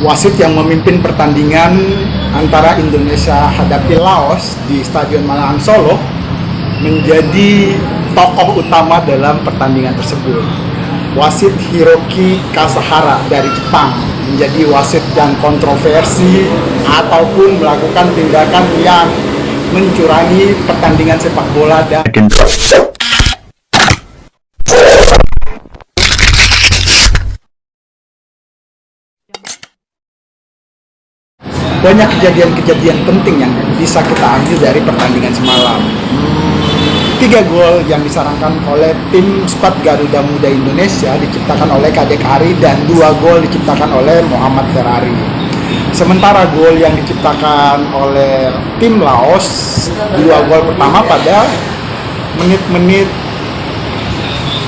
wasit yang memimpin pertandingan antara Indonesia hadapi Laos di Stadion Manahan Solo menjadi tokoh utama dalam pertandingan tersebut. Wasit Hiroki Kasahara dari Jepang menjadi wasit yang kontroversi ataupun melakukan tindakan yang mencurangi pertandingan sepak bola dan banyak kejadian-kejadian penting yang bisa kita ambil dari pertandingan semalam. 3 gol yang disarankan oleh tim skuad Garuda Muda Indonesia diciptakan oleh Kadek Ari dan 2 gol diciptakan oleh Muhammad Ferrari. Sementara gol yang diciptakan oleh tim Laos, 2 gol pertama pada menit-menit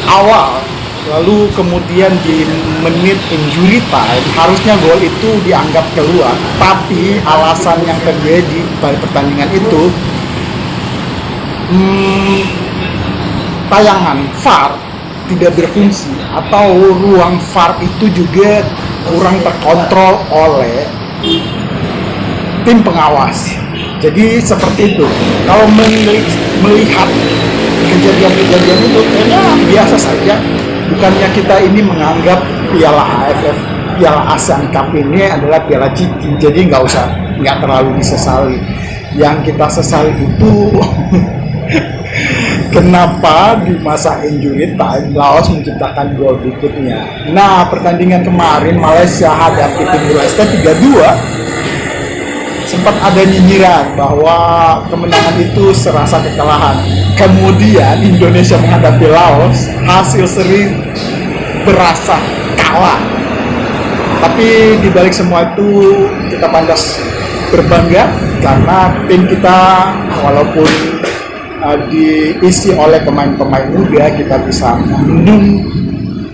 awal, lalu kemudian di menit injury time harusnya gol itu dianggap keluar, tapi alasan yang terjadi pada pertandingan itu tayangan VAR tidak berfungsi atau ruang VAR itu juga kurang terkontrol oleh tim pengawas. Jadi seperti itu. Kalau melihat kejadian-kejadian itu kayaknya biasa saja. Bukannya kita ini menganggap Piala AFF, Piala ASEAN Cup ini adalah Piala Ciki, jadi nggak terlalu disesali. Yang kita sesali itu kenapa di masa injury time Laos menciptakan gol berikutnya. Nah, pertandingan kemarin Malaysia hadapi Timur Leste 3-2 sempat ada nyinyiran bahwa kemenangan itu serasa kekalahan. Kemudian Indonesia menghadapi Laos, hasil seri berasa kalah. Tapi di balik semua itu kita pantas berbangga karena tim kita walaupun diisi oleh pemain-pemain muda, kita bisa membendung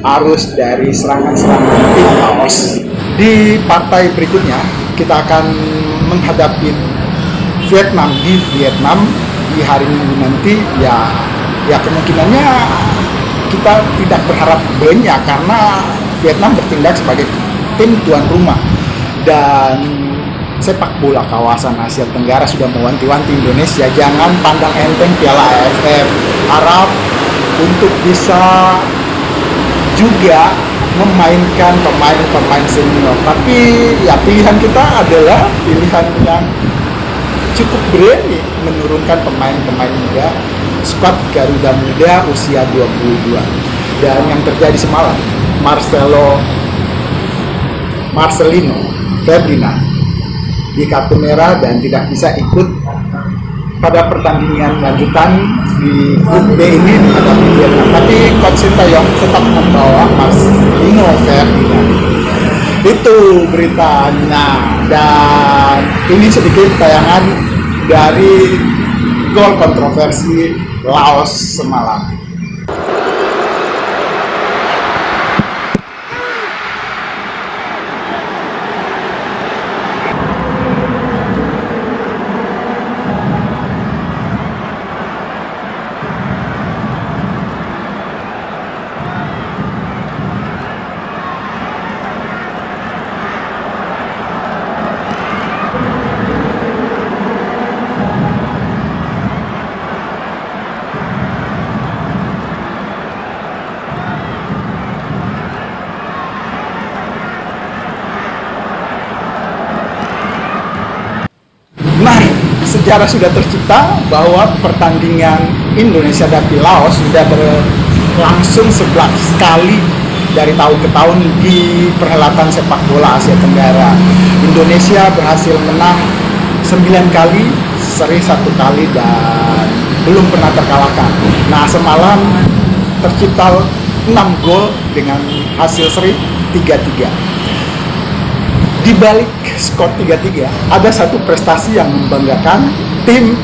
arus dari serangan-serangan tim Laos. Di partai berikutnya kita akan menghadapi Vietnam di Vietnam di hari Minggu nanti. Ya kemungkinannya kita tidak berharap banyak karena Vietnam bertindak sebagai tim tuan rumah, dan sepak bola kawasan Asia Tenggara sudah mewanti-wanti Indonesia jangan pandang enteng Piala AFF. Harap untuk bisa juga memainkan pemain-pemain senior, tapi ya pilihan kita adalah pilihan yang cukup berani menurunkan pemain-pemain muda skuad Garuda Muda usia 22. Dan yang terjadi semalam, Marcelino Ferdinand di kartu merah dan tidak bisa ikut pada pertandingan lanjutan di grup B ini menghadapi Vietnam. Tapi Coach Sintayong tetap membawa Marcelino Ferdinand. Itu beritanya, dan ini sedikit tayangan dari gol kontroversi Laos semalam. Sejarah sudah tercipta bahwa pertandingan Indonesia hadapi Laos sudah berlangsung 11 kali dari tahun ke tahun di perhelatan sepak bola Asia Tenggara. Indonesia berhasil menang 9 kali, seri 1 kali, dan belum pernah terkalahkan. Nah, semalam tercipta 6 gol dengan hasil seri 3-3. Di balik skor 3-3 ada satu prestasi yang membanggakan. Tim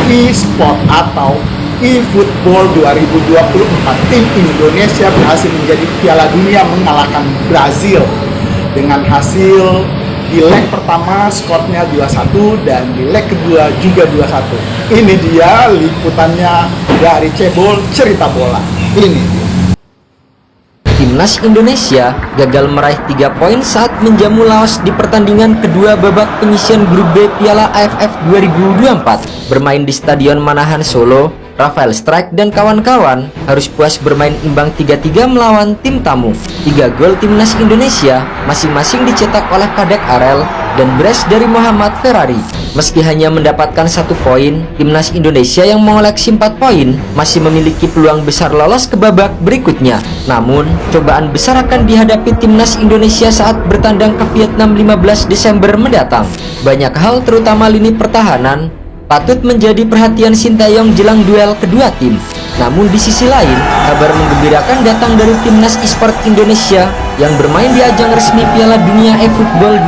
e-sport atau e-football 2024, tim Indonesia berhasil menjadi Piala Dunia mengalahkan Brazil dengan hasil di leg pertama skornya 2-1 dan di leg kedua juga 2-1. Ini dia liputannya dari Cebol Cerita Bola. Ini Tim Timnas Indonesia gagal meraih 3 poin saat menjamu Laos di pertandingan kedua babak penyisian grup B Piala AFF 2024. Bermain di Stadion Manahan Solo, Rafael Strike dan kawan-kawan harus puas bermain imbang 3-3 melawan tim tamu. 3 gol Timnas Indonesia masing-masing dicetak oleh Kadek Arel dan brace dari Muhammad Ferrari. Meski hanya mendapatkan 1 poin, Timnas Indonesia yang mengoleksi 4 poin masih memiliki peluang besar lolos ke babak berikutnya. Namun, cobaan besar akan dihadapi Timnas Indonesia saat bertandang ke Vietnam 15 Desember mendatang. Banyak hal terutama lini pertahanan patut menjadi perhatian Sintayong jelang duel kedua tim. Namun di sisi lain, kabar menggembirakan datang dari Timnas Esport Indonesia yang bermain di ajang resmi Piala Dunia eFootball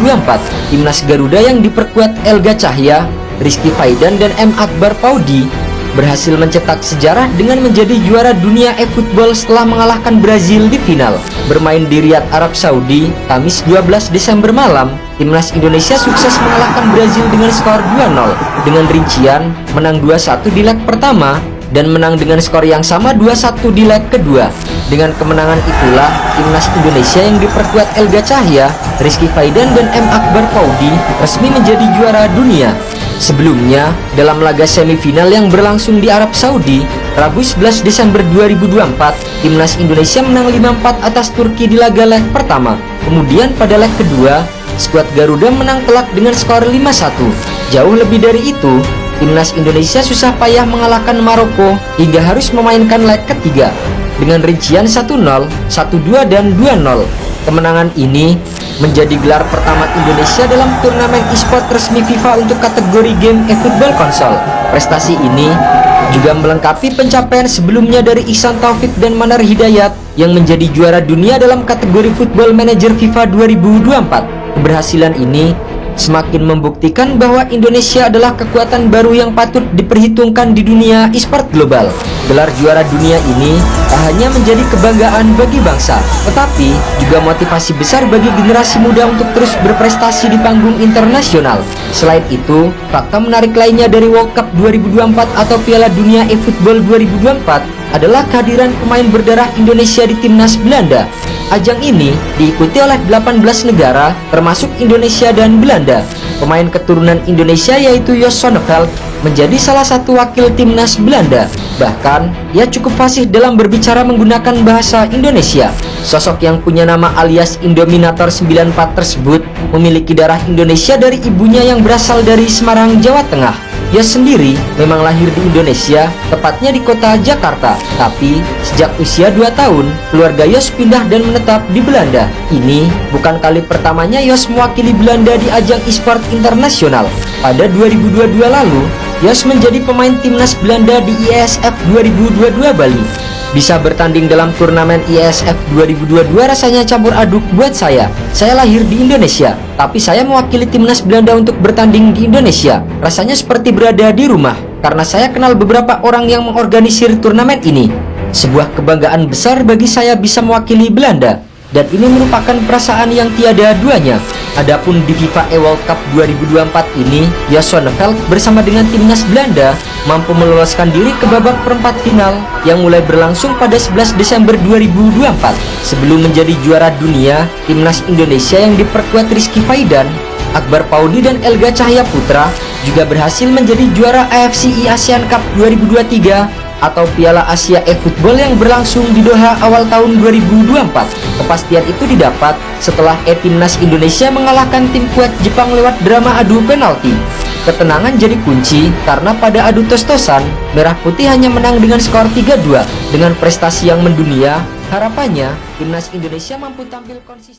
2024. Timnas Garuda yang diperkuat Elga Cahya, Rizky Faidan dan M. Akbar Paudi berhasil mencetak sejarah dengan menjadi juara dunia eFootball setelah mengalahkan Brazil di final. Bermain di Riyadh, Arab Saudi, Kamis 12 Desember malam, Timnas Indonesia sukses mengalahkan Brazil dengan skor 2-0 dengan rincian menang 2-1 di leg pertama dan menang dengan skor yang sama 2-1 di leg kedua. Dengan kemenangan itulah Timnas Indonesia yang diperkuat Elga Cahya, Rizky Faidan dan M. Akbar Paudi resmi menjadi juara dunia. Sebelumnya, dalam laga semifinal yang berlangsung di Arab Saudi, Rabu 11 Desember 2024, Timnas Indonesia menang 5-4 atas Turki di laga leg pertama. Kemudian pada leg kedua, skuad Garuda menang telak dengan skor 5-1. Jauh lebih dari itu, Timnas Indonesia susah payah mengalahkan Maroko hingga harus memainkan leg ketiga dengan rincian 1-0, 1-2 dan 2-0. Kemenangan ini menjadi gelar pertama Indonesia dalam turnamen e-sport resmi FIFA untuk kategori game eFootball konsol. Prestasi ini juga melengkapi pencapaian sebelumnya dari Ihsan Taufik dan Manar Hidayat yang menjadi juara dunia dalam kategori Football Manager FIFA 2024. Keberhasilan ini semakin membuktikan bahwa Indonesia adalah kekuatan baru yang patut diperhitungkan di dunia e-sport global. Gelar juara dunia ini tak hanya menjadi kebanggaan bagi bangsa, tetapi juga motivasi besar bagi generasi muda untuk terus berprestasi di panggung internasional. Selain itu, fakta menarik lainnya dari World Cup 2024 atau Piala Dunia eFootball 2024 adalah kehadiran pemain berdarah Indonesia di Timnas Belanda. Ajang ini diikuti oleh 18 negara termasuk Indonesia dan Belanda. Pemain keturunan Indonesia yaitu Jos Sonneveld menjadi salah satu wakil Timnas Belanda. Bahkan, ia cukup fasih dalam berbicara menggunakan bahasa Indonesia. Sosok yang punya nama alias Indominator 94 tersebut memiliki darah Indonesia dari ibunya yang berasal dari Semarang, Jawa Tengah. Yos sendiri memang lahir di Indonesia, tepatnya di kota Jakarta. Tapi, sejak usia 2 tahun, keluarga Yos pindah dan menetap di Belanda. Ini bukan kali pertamanya Yos mewakili Belanda di ajang e-sport internasional. Pada 2022 lalu, Yos menjadi pemain timnas Belanda di IESF 2022 Bali. Bisa bertanding dalam turnamen IESF 2022 rasanya campur aduk buat saya. Saya lahir di Indonesia, tapi saya mewakili timnas Belanda untuk bertanding di Indonesia. Rasanya seperti berada di rumah, karena saya kenal beberapa orang yang mengorganisir turnamen ini. Sebuah kebanggaan besar bagi saya bisa mewakili Belanda, dan ini merupakan perasaan yang tiada duanya. Adapun di FIFA World Cup 2024 ini, Jos Sonneveld bersama dengan timnas Belanda mampu meloloskan diri ke babak perempat final yang mulai berlangsung pada 11 Desember 2024. Sebelum menjadi juara dunia, timnas Indonesia yang diperkuat Rizky Faidan, Akbar Paudi dan Elga Cahya Putra juga berhasil menjadi juara AFC ASEAN Cup 2023 atau Piala Asia eFootball yang berlangsung di Doha awal tahun 2024. Kepastian itu didapat setelah Timnas Indonesia mengalahkan tim kuat Jepang lewat drama adu penalti. Ketenangan jadi kunci karena pada adu tos-tosan, Merah Putih hanya menang dengan skor 3-2. Dengan prestasi yang mendunia, harapannya Timnas Indonesia mampu tampil konsisten.